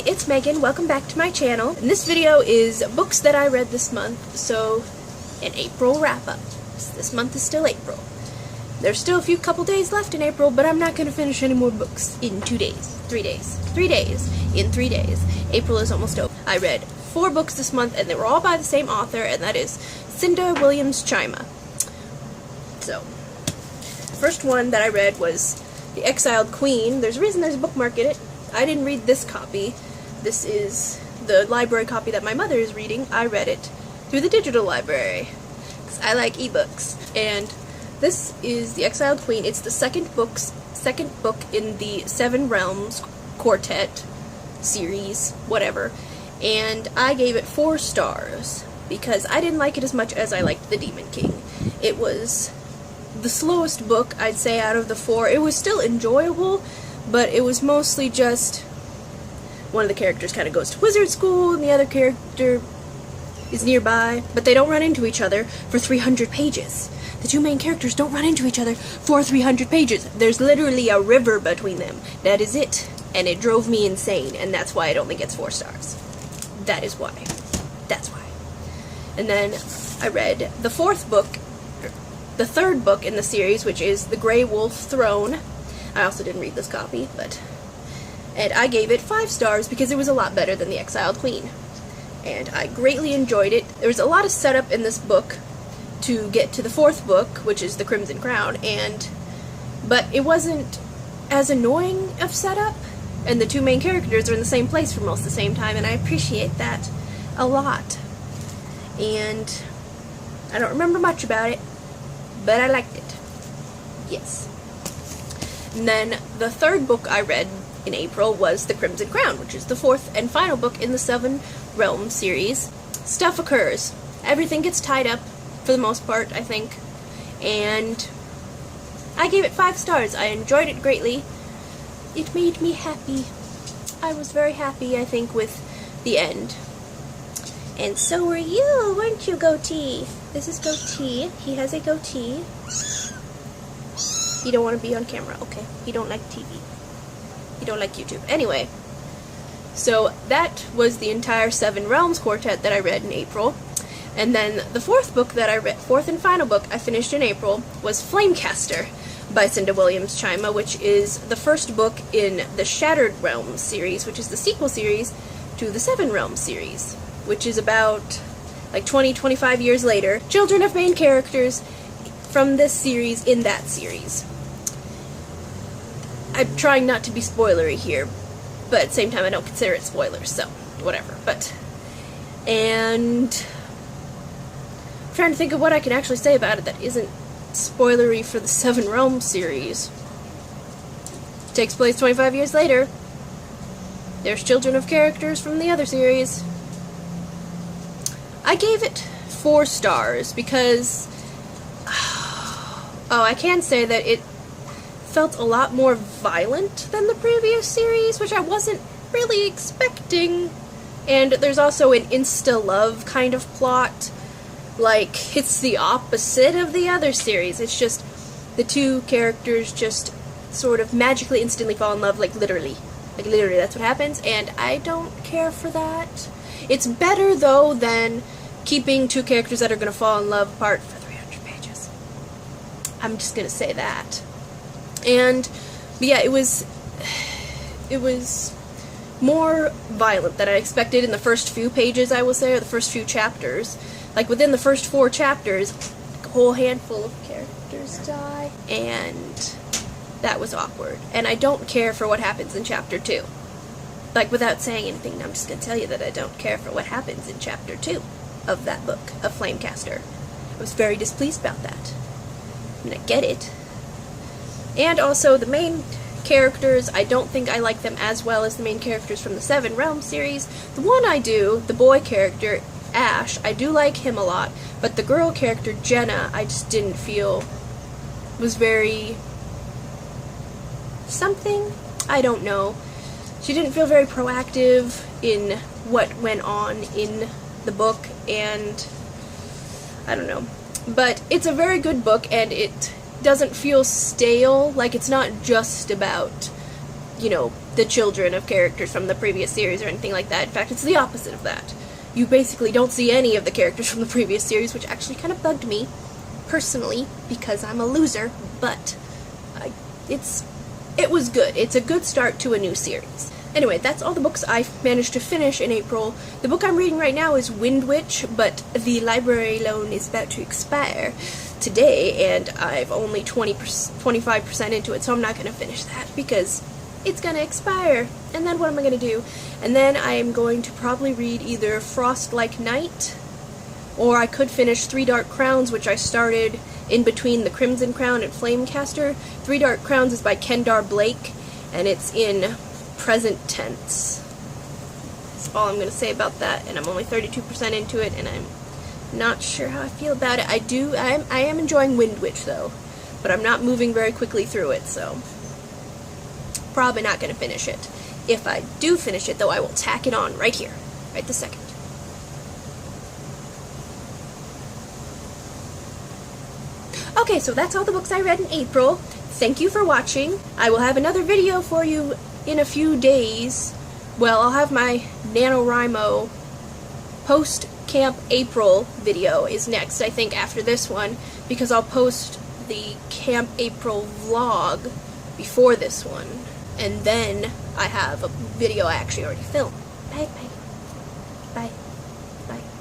Hi, it's Megan. Welcome back to my channel. And this video is books that I read this month, so an April wrap-up. This month is still April. There's still a couple days left in April, but I'm not going to finish any more books in 2 days. 3 days. 3 days. In 3 days. April is almost over. I read 4 books this month, and they were all by the same author, and that is Cinda Williams Chima. So, the first one that I read was The Exiled Queen. There's a reason there's a bookmark in it. I didn't read this copy. This is the library copy that my mother is reading. I read it through the digital library, because I like ebooks. And this is The Exiled Queen. It's the second book in the Seven Realms Quartet series, whatever. And I gave it 4 stars, because I didn't like it as much as I liked The Demon King. It was the slowest book, I'd say, out of the 4. It was still enjoyable, but it was mostly just one of the characters kind of goes to wizard school and the other character is nearby, but they don't run into each other for 300 pages. The 2 main characters don't run into each other for 300 pages. There's literally a river between them. That is it. And it drove me insane, and that's why it only gets 4 stars. That is why. That's why. And then I read the 4th book, the 3rd book in the series, which is The Grey Wolf Throne. I also didn't read this copy, and I gave it 5 stars because it was a lot better than The Exiled Queen. And I greatly enjoyed it. There was a lot of setup in this book to get to the 4th book, which is The Crimson Crown, but it wasn't as annoying of setup, and the 2 main characters are in the same place for most of the same time, and I appreciate that a lot. And I don't remember much about it, but I liked it. Yes. And then the 3rd book I read in April was The Crimson Crown, which is the 4th and final book in the Seven Realms series. Stuff occurs. Everything gets tied up, for the most part, I think. And I gave it 5 stars. I enjoyed it greatly. It made me happy. I was very happy, I think, with the end. And so were you, weren't you, Goatee? This is Goatee. He has a goatee. You don't want to be on camera, okay? You don't like TV. You don't like YouTube. Anyway, so that was the entire Seven Realms Quartet that I read in April. And then the 4th book that I read, 4th and final book I finished in April, was Flamecaster by Cinda Williams Chima, which is the first book in the Shattered Realms series, which is the sequel series to the Seven Realms series, which is about like 20-25 years later. Children of main characters from this series in that series. I'm trying not to be spoilery here, but at the same time I don't consider it spoilers, so whatever. And I'm trying to think of what I can actually say about it that isn't spoilery for the Seven Realms series. It takes place 25 years later. There's children of characters from the other series. I gave it 4 stars because I can say that it felt a lot more violent than the previous series, which I wasn't really expecting. And there's also an insta-love kind of plot. Like, it's the opposite of the other series. It's just the 2 characters just sort of magically instantly fall in love, like literally. Like literally, that's what happens, and I don't care for that. It's better, though, than keeping 2 characters that are going to fall in love apart for 300 pages. I'm just going to say that. But yeah, it was more violent than I expected in the first few pages, I will say, or the first few chapters. Like, within the first 4 chapters, a whole handful of characters die, and that was awkward. And I don't care for what happens in chapter 2. Like, without saying anything, I'm just going to tell you that I don't care for what happens in chapter 2 of that book, of Flamecaster. I was very displeased about that. I mean, I get it. And also, the main characters, I don't think I like them as well as the main characters from the Seven Realms series. The one I do, the boy character, Ash, I do like him a lot, but the girl character, Jenna, I just didn't feel was very something? I don't know. She didn't feel very proactive in what went on in the book, and I don't know. But it's a very good book, and it doesn't feel stale. Like, it's not just about you know, the children of characters from the previous series or anything like that. In fact, it's the opposite of that. You basically don't see any of the characters from the previous series, which actually kind of bugged me, personally, because I'm a loser, but it was good. It's a good start to a new series. Anyway, that's all the books I managed to finish in April. The book I'm reading right now is Wind Witch, but the library loan is about to expire today, and I've only 25% into it, so I'm not going to finish that because it's going to expire. And then what am I going to do? And then I am going to probably read either Frost Like Night, or I could finish Three Dark Crowns, which I started in between the Crimson Crown and Flamecaster. Three Dark Crowns is by Kendar Blake, and it's in present tense. That's all I'm going to say about that, and I'm only 32% into it, and I'm not sure how I feel about it. I am enjoying Wind Witch, though, but I'm not moving very quickly through it, so probably not going to finish it. If I do finish it, though, I will tack it on right here, right this second. Okay, so that's all the books I read in April. Thank you for watching. I will have another video for you in a few days. Well, I'll have my NaNoWriMo post-Camp April video is next, I think, after this one, because I'll post the Camp April vlog before this one, and then I have a video I actually already filmed. Bye, bye.